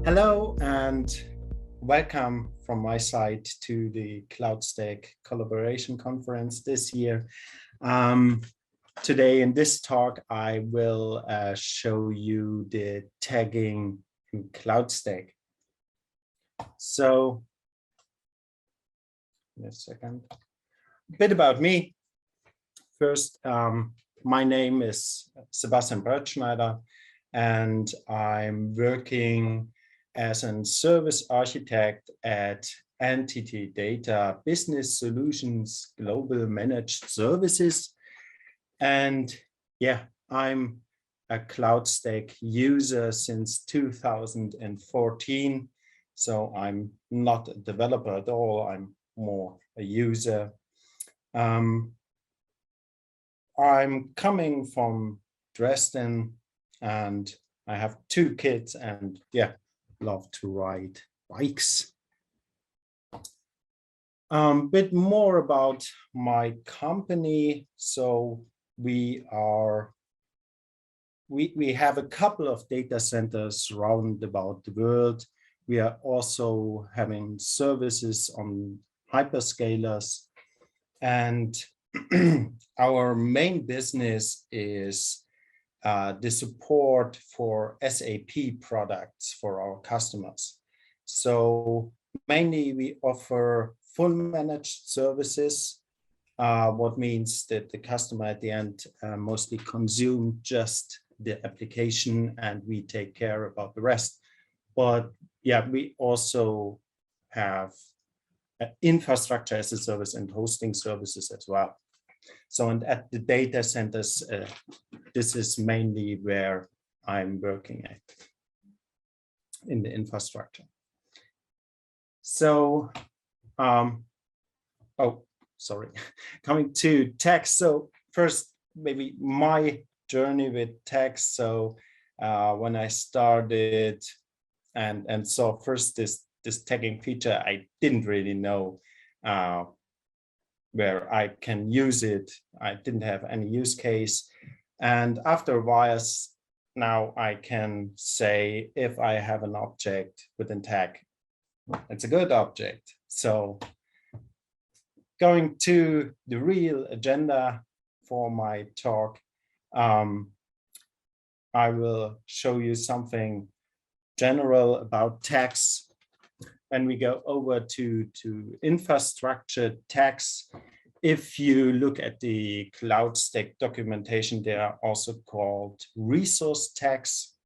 Hello and welcome from my side to the CloudStack Collaboration Conference this year. Today in this talk, I will show you the tagging in CloudStack. So, in a second, a bit about me. First, my name is Sebastian Bretschneider, and I'm working as a service architect at NTT Data Business Solutions Global Managed Services. And yeah, I'm a CloudStack user since 2014. So I'm not a developer at all, I'm more a user. I'm coming from Dresden and I have 2 kids and yeah, love to ride bikes. Bit more about my company. So we have a couple of data centers around about the world. We are also having services on hyperscalers, and our main business is the support for SAP products for our customers. So mainly we offer full managed services, what means that the customer at the end mostly consume just the application and we take care about the rest. But yeah, we also have infrastructure as a service and hosting services as well. So, and at the data centers, this is mainly where I'm working at in the infrastructure. So, coming to tags. So first, maybe my journey with tags. So when I started and saw first this tagging feature, I didn't really know where I can use it. I didn't have any use case. And after a while, now I can say if I have an object within tag, it's a good object. So going to the real agenda for my talk, I will show you something general about tags. When we go over to infrastructure tags, if you look at the CloudStack documentation, they are also called resource tags.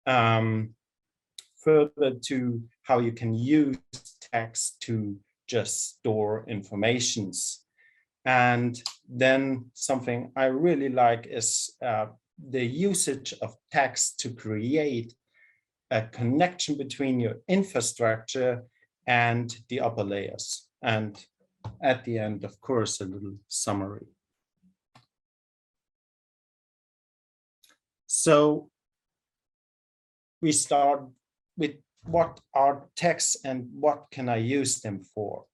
Further to how you can use tags to just store informations. And then something I really like is the usage of tags to create a connection between your infrastructure and the upper layers. And at the end, of course, a little summary. So we start with what are tags and what can I use them for?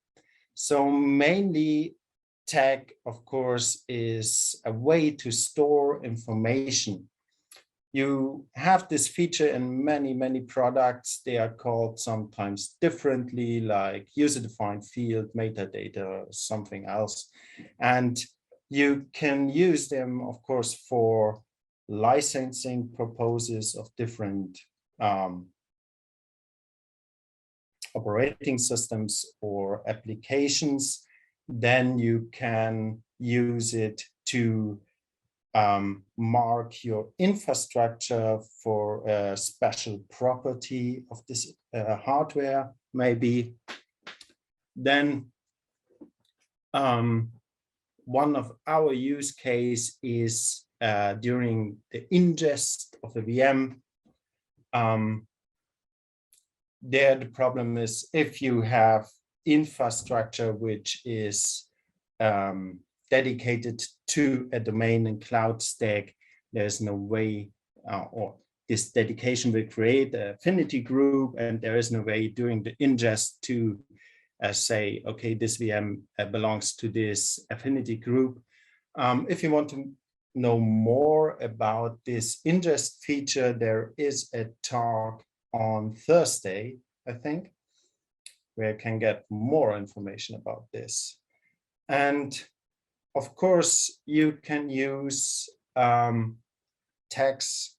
So mainly tag, of course, is a way to store information. You have this feature in many products. They are called sometimes differently, like user-defined field, metadata, or something else. And you can use them, of course, for licensing purposes of different operating systems or applications. Then you can use it to mark your infrastructure for a special property of this hardware, maybe. Then one of our use case is during the ingest of a VM. There the problem is if you have infrastructure which is dedicated to a domain in CloudStack, there's no way, or this dedication will create an affinity group, and there is no way during the ingest to say, okay, this VM belongs to this affinity group. If you want to know more about this ingest feature, there is a talk on Thursday, I think, where you can get more information about this. And of course, you can use tags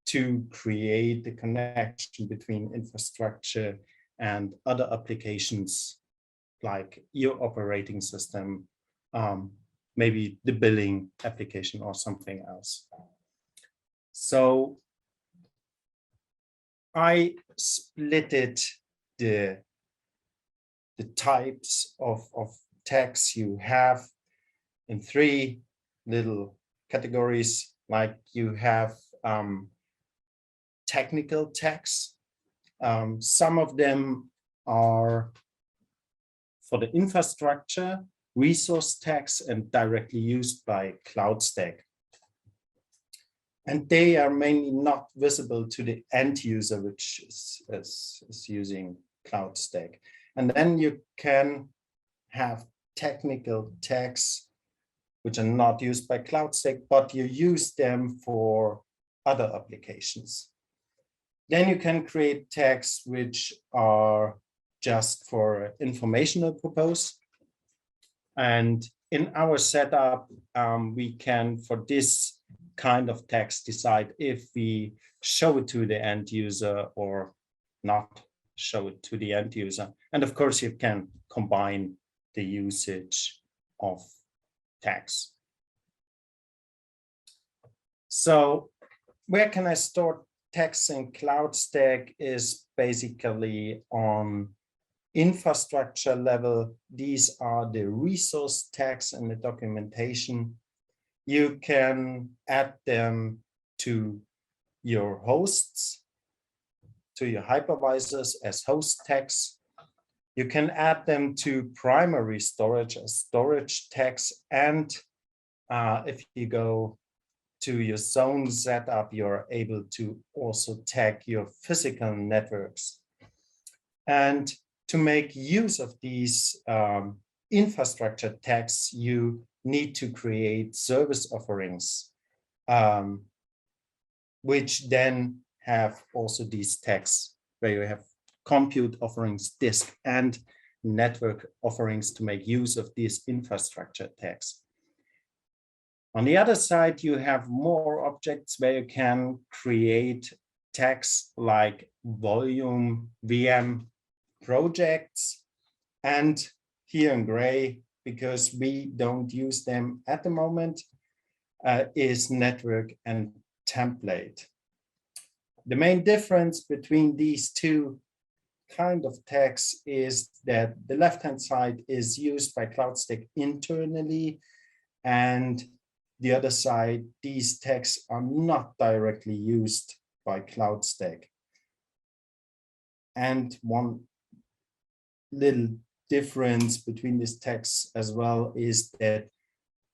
to create the connection between infrastructure and other applications like your operating system, maybe the billing application or something else. So I splitted the types of tags you have in 3 little categories. Like you have technical tags. Some of them are for the infrastructure, resource tags, and directly used by CloudStack. And they are mainly not visible to the end user, which is using CloudStack. And then you can have technical tags which are not used by CloudStack, but you use them for other applications. Then you can create tags which are just for informational purpose. And in our setup, we can, for this kind of tags, decide if we show it to the end user or not show it to the end user. And of course, you can combine the usage of tags. So where can I store tags in CloudStack is basically on infrastructure level. These are the resource tags in the documentation. You can add them to your hosts, to your hypervisors as host tags. You can add them to primary storage as storage tags. And if you go to your zone setup, you're able to also tag your physical networks. And to make use of these infrastructure tags, you need to create service offerings, which then have also these tags where you have compute offerings, disk, and network offerings to make use of these infrastructure tags. On the other side, you have more objects where you can create tags like volume, VM, projects, and here in gray, because we don't use them at the moment, is network and template. The main difference between these two kind of tags is that the left-hand side is used by CloudStack internally, and the other side, these tags are not directly used by CloudStack. And one little difference between these tags as well is that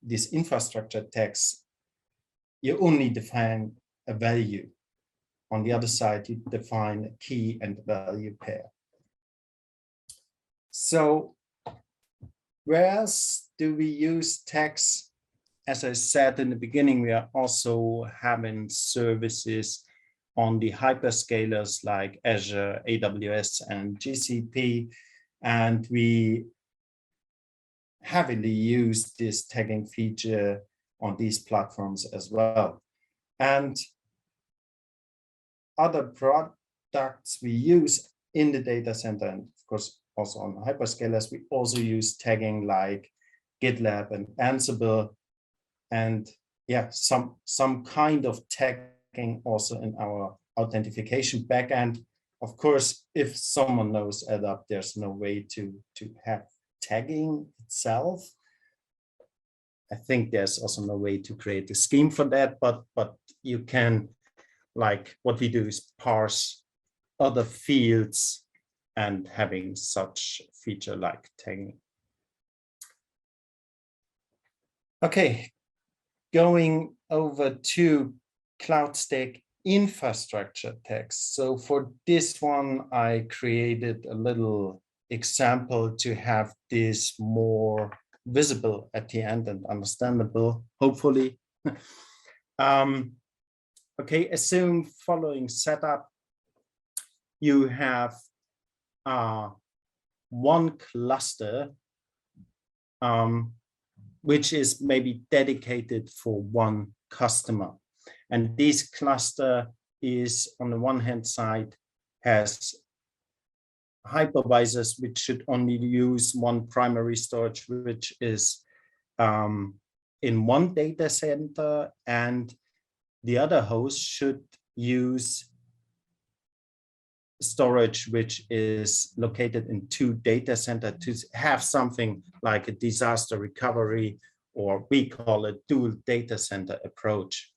these infrastructure tags, you only define a value. On the other side, you define a key and value pair. So where else do we use tags? As I said in the beginning, we are also having services on the hyperscalers like Azure, AWS, and GCP. And we heavily use this tagging feature on these platforms as well. And other products we use in the data center, and of course also on hyperscalers, we also use tagging like GitLab and Ansible, and yeah, some kind of tagging also in our authentication backend. Of course, if someone knows ADAP, there's no way to have tagging itself. I think there's also no way to create a scheme for that, but you can, like what we do is parse other fields and having such feature like tagging. Okay, going over to CloudStack infrastructure tags. So for this one, I created a little example to have this more visible at the end and understandable, hopefully. Okay, assume following setup. you have one cluster which is maybe dedicated for one customer. And this cluster is, on the one hand side, has hypervisors which should only use one primary storage, which is in one data center, and the other host should use storage which is located in two data centers to have something like a disaster recovery, or we call it dual data center approach.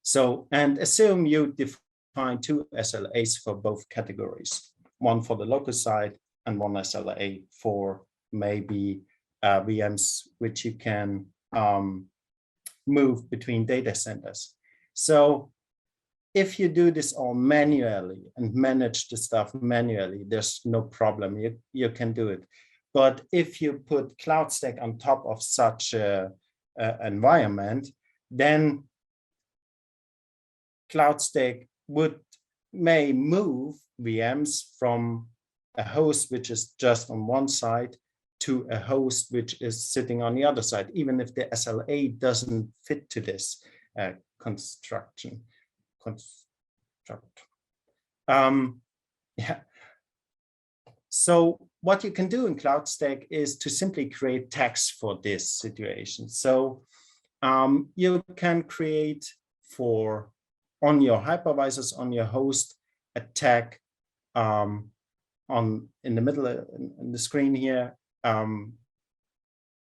So, and assume you define two SLAs for both categories, one for the local side and one SLA for maybe VMs, which you can move between data centers. So if you do this all manually and manage the stuff manually, there's no problem, you can do it. But if you put CloudStack on top of such an environment, then CloudStack may move VMs from a host which is just on one side to a host which is sitting on the other side, even if the SLA doesn't fit to this construct. Yeah. So what you can do in CloudStack is to simply create tags for this situation. So you can create on your hypervisors, on your host, a tag in the middle in the screen here,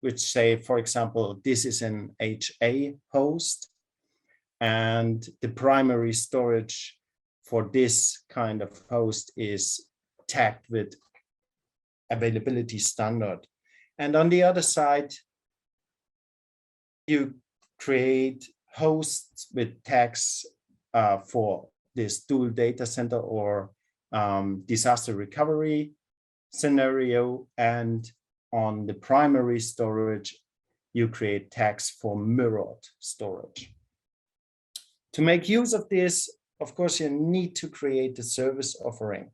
which say, for example, this is an HA host, and the primary storage for this kind of host is tagged with availability standard. And on the other side, you create hosts with tags for this dual data center or disaster recovery scenario. And on the primary storage, you create tags for mirrored storage. To make use of this, of course, you need to create a service offering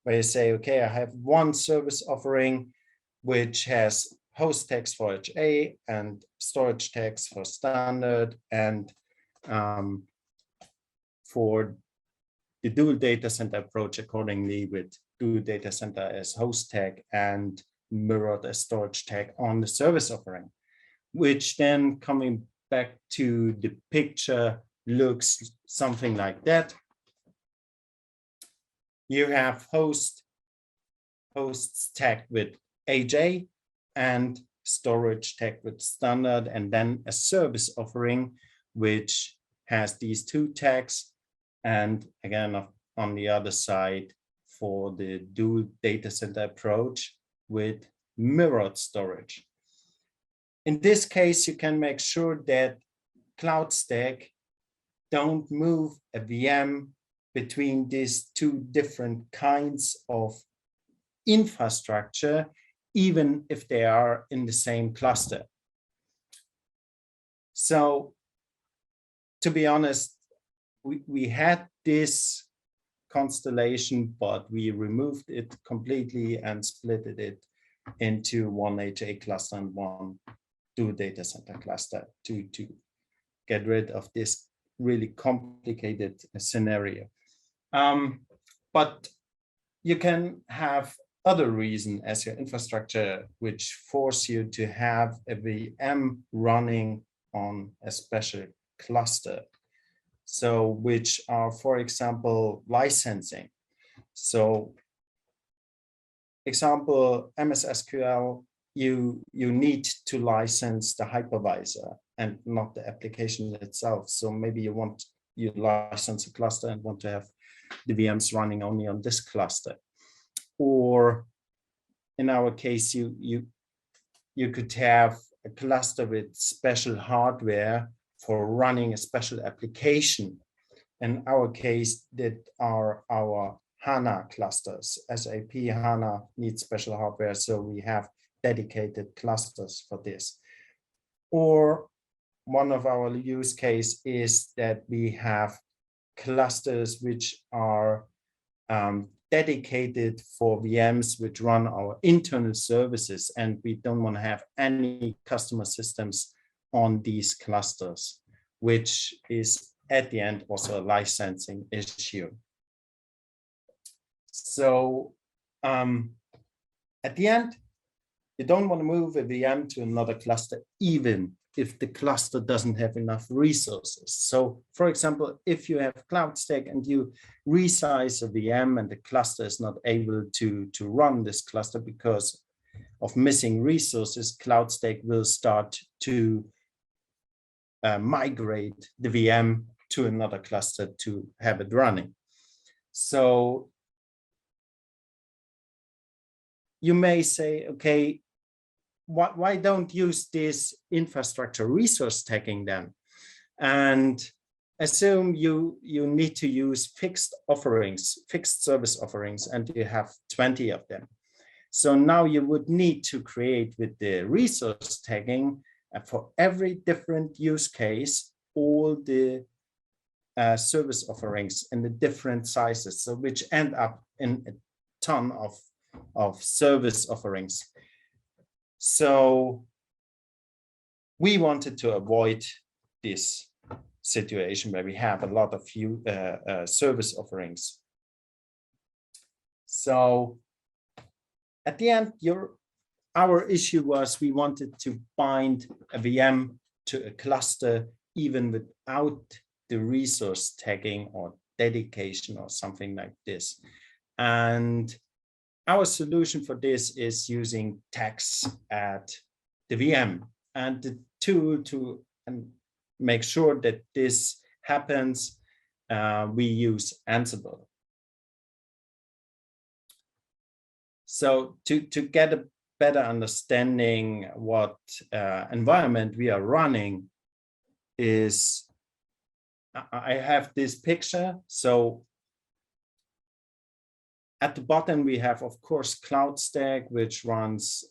where you say, okay, I have one service offering which has host tags for HA and storage tags for standard, and for the dual data center approach accordingly, with dual data center as host tag and mirrored as storage tag on the service offering, which then, coming back to the picture, looks something like that. You have hosts tagged with HA and storage tagged with standard, and then a service offering which has these two tags, and again on the other side for the dual data center approach with mirrored storage. In this case, you can make sure that CloudStack don't move a VM between these two different kinds of infrastructure, even if they are in the same cluster. So, to be honest, we had this constellation, but we removed it completely and split it into one HA cluster and one dual data center cluster to get rid of this really complicated scenario. But you can have other reason as your infrastructure which force you to have a VM running on a special cluster. So which are, for example, licensing. So example, MS SQL, you need to license the hypervisor and not the application itself. So maybe you license a cluster and want to have the VMs running only on this cluster. Or in our case, you could have a cluster with special hardware for running a special application. In our case, that are our HANA clusters. SAP HANA needs special hardware, so we have dedicated clusters for this. Or one of our use case is that we have clusters which are dedicated for VMs which run our internal services, and we don't want to have any customer systems on these clusters, which is at the end also a licensing issue. So at the end, you don't want to move a VM to another cluster, even if the cluster doesn't have enough resources. So for example, if you have CloudStack and you resize a VM and the cluster is not able to run this cluster because of missing resources, CloudStack will start to migrate the VM to another cluster to have it running. So you may say, okay, why don't use this infrastructure resource tagging then? And assume you need to use fixed offerings, fixed service offerings, and you have 20 of them. So now you would need to create with the resource tagging for every different use case, all the service offerings in the different sizes, so which end up in a ton of service offerings. So we wanted to avoid this situation where we have a lot of service offerings. So at the end, our issue was we wanted to bind a VM to a cluster even without the resource tagging or dedication or something like this. And our solution for this is using tags at the VM. And the tool to make sure that this happens, we use Ansible. So to get a better understanding what environment we are running is, I have this picture. So at the bottom, we have, of course, CloudStack, which runs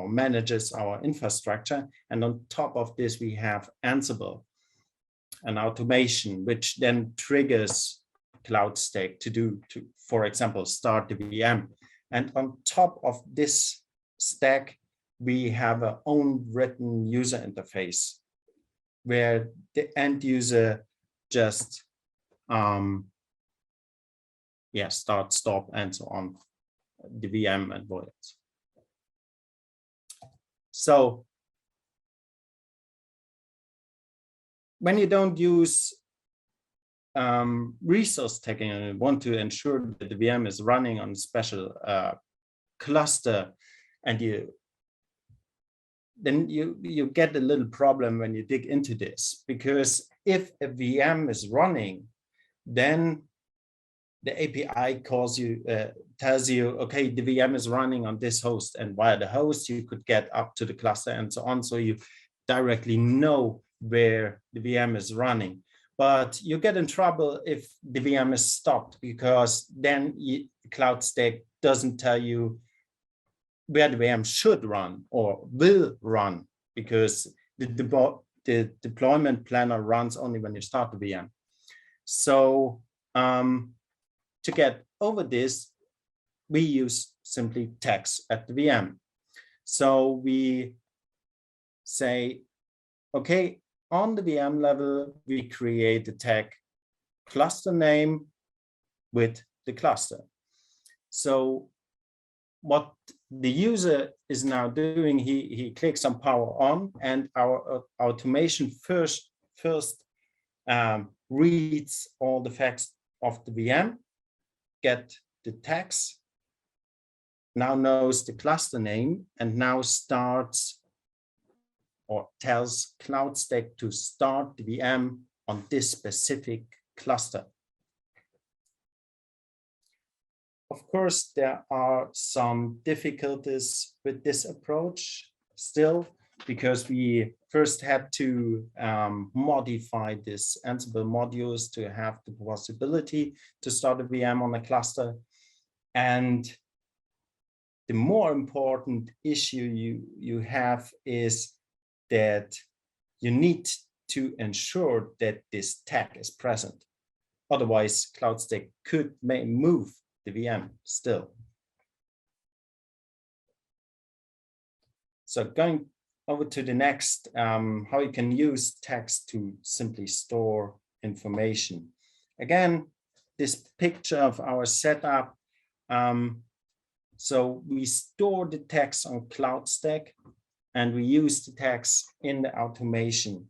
manages our infrastructure. And on top of this, we have Ansible, an automation, which then triggers CloudStack to, for example, start the VM. And on top of this stack, we have our own written user interface where the end user just start, stop, and so on, the VM and voids. So when you don't use resource tagging and you want to ensure that the VM is running on a special cluster, and then you get a little problem when you dig into this, because if a VM is running, then the API tells you, okay, the VM is running on this host, and via the host, you could get up to the cluster and so on. So you directly know where the VM is running. But you get in trouble if the VM is stopped, because then CloudStack doesn't tell you where the VM should run or will run, because the deployment planner runs only when you start the VM. So to get over this, we use simply tags at the VM. So we say, okay, on the VM level, we create the tag cluster name with the cluster. So what the user is now doing, he clicks on power on, and our automation first reads all the facts of the VM, get the tags, now knows the cluster name, and now starts or tells CloudStack to start the VM on this specific cluster. Of course, there are some difficulties with this approach still, because we first had to modify this Ansible modules to have the possibility to start a VM on a cluster. And the more important issue you have is that you need to ensure that this tag is present. Otherwise, CloudStack may move the VM still. So going over to the next, how you can use text to simply store information. Again, this picture of our setup. So we store the text on CloudStack and we use the text in the automation.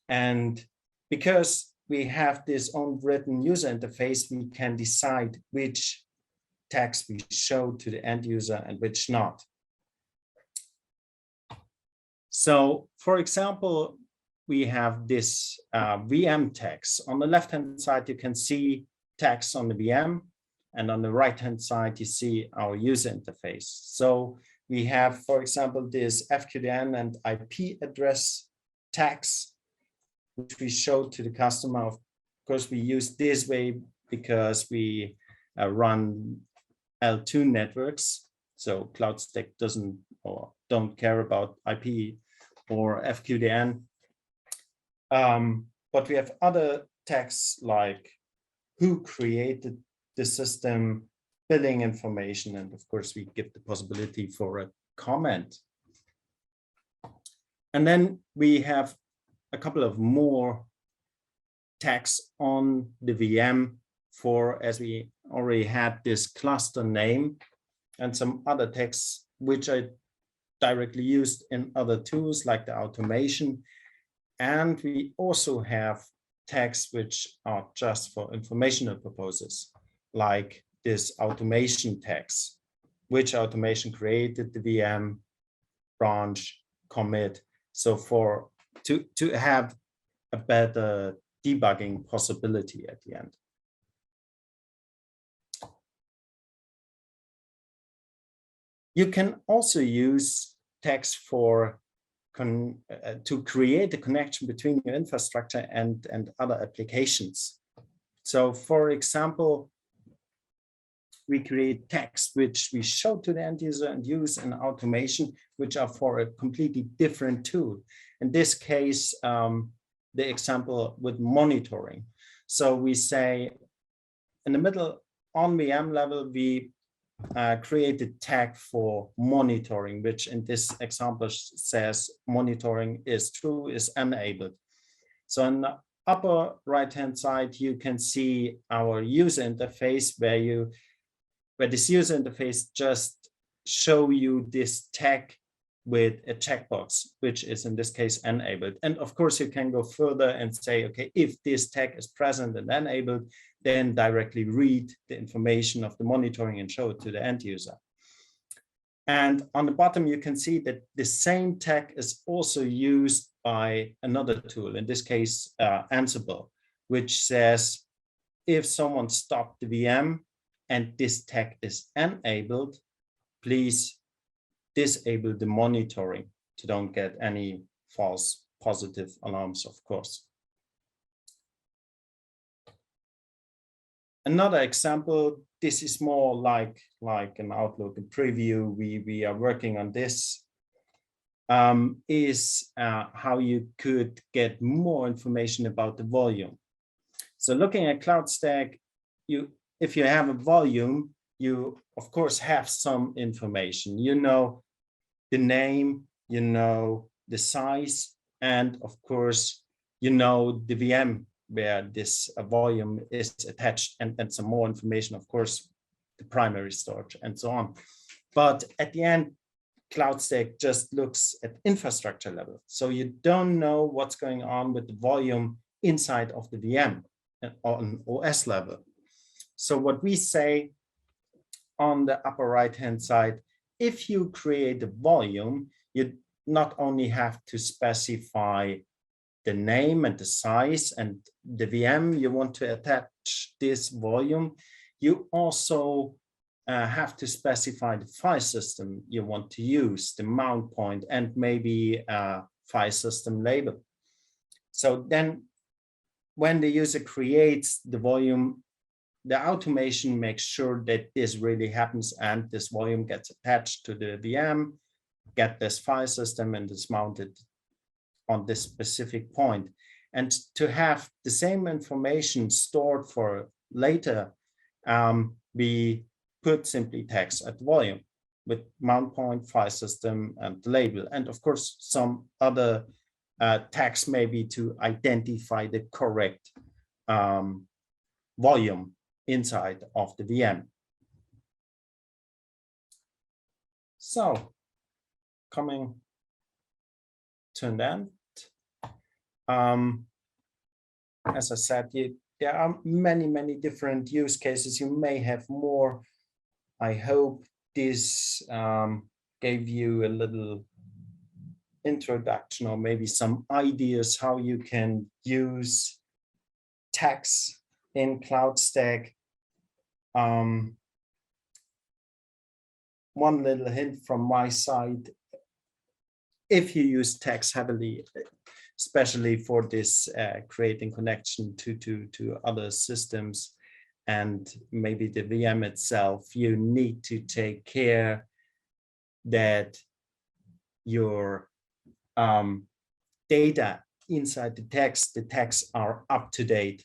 And because we have this own written user interface, we can decide which text we show to the end user and which not. So for example, we have this VM text. On the left-hand side, you can see text on the VM. And on the right-hand side, you see our user interface. So we have, for example, this FQDN and IP address tags, which we show to the customer. Of course, we use this way because we run L2 networks. So CloudStack doesn't or don't care about IP or FQDN. But we have other tags like who created the system, billing information, and of course we give the possibility for a comment. And then we have a couple of more tags on the VM for, as we already had this cluster name and some other tags which I directly used in other tools like the automation. And we also have tags which are just for informational purposes, like this automation tags, which automation created the VM, branch, commit. So to have a better debugging possibility at the end. You can also use tags for to create a connection between your infrastructure and other applications. So for example, we create tags which we show to the end user and use in automation, which are for a completely different tool. In this case, the example with monitoring. So we say in the middle on VM level, we create a tag for monitoring, which in this example says monitoring is true, is enabled. So on the upper right-hand side, you can see our user interface where this user interface just show you this tag with a checkbox, which is in this case enabled. And of course, you can go further and say, okay, if this tag is present and enabled, then directly read the information of the monitoring and show it to the end user. And on the bottom, you can see that the same tag is also used by another tool, in this case, Ansible, which says, if someone stopped the VM and this tag is enabled, please disable the monitoring to don't get any false positive alarms, of course. Another example, this is more like an Outlook, a preview. We are working on this, is how you could get more information about the volume. So looking at CloudStack, if you have a volume, you of course have some information. You know the name, you know the size, and of course you know the VM where this volume is attached, and some more information, of course, the primary storage and so on. But at the end, CloudStack just looks at infrastructure level. So you don't know what's going on with the volume inside of the VM on OS level. So what we say on the upper right-hand side, if you create a volume, you not only have to specify the name and the size and the VM you want to attach this volume, you also have to specify the file system you want to use, the mount point, and maybe a file system label. So then when the user creates the volume, the automation makes sure that this really happens and this volume gets attached to the VM, get this file system, and is mounted on this specific point. And to have the same information stored for later, we put simply tags at volume with mount point, file system, and label. And of course, some other tags maybe to identify the correct volume inside of the VM. So coming to an end, as I said, there are many different use cases. You may have more. I hope this gave you a little introduction or maybe some ideas how you can use tags in CloudStack. One little hint from my side: if you use tags heavily, especially for this creating connection to other systems and maybe the VM itself, you need to take care that your data inside the tags are up to date.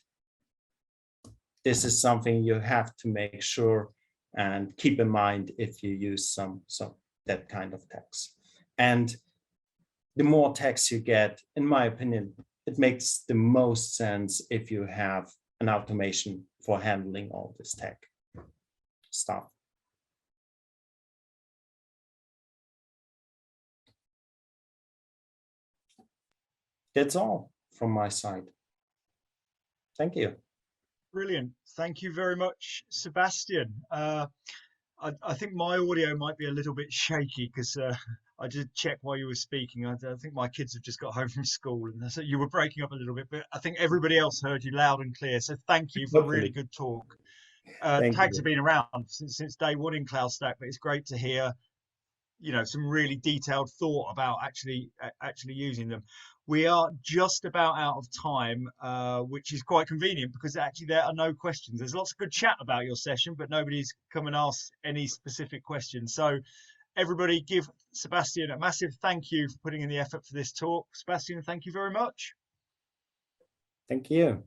This is something you have to make sure and keep in mind if you use some that kind of tags. And the more tags you get, in my opinion, it makes the most sense if you have an automation for handling all this tag stuff. That's all from my side. Thank you. Brilliant. Thank you very much, Sebastian. I think my audio might be a little bit shaky because I did check while you were speaking. I think my kids have just got home from school, and so you were breaking up a little bit, but I think everybody else heard you loud and clear. So thank you for a really good talk. Tags have been around since day one in CloudStack, but it's great to hear, you know, some really detailed thought about actually using them. We are just about out of time, which is quite convenient because actually there are no questions. There's lots of good chat about your session, but nobody's come and asked any specific questions. So everybody give Sebastian a massive thank you for putting in the effort for this talk. Sebastian, thank you very much. Thank you.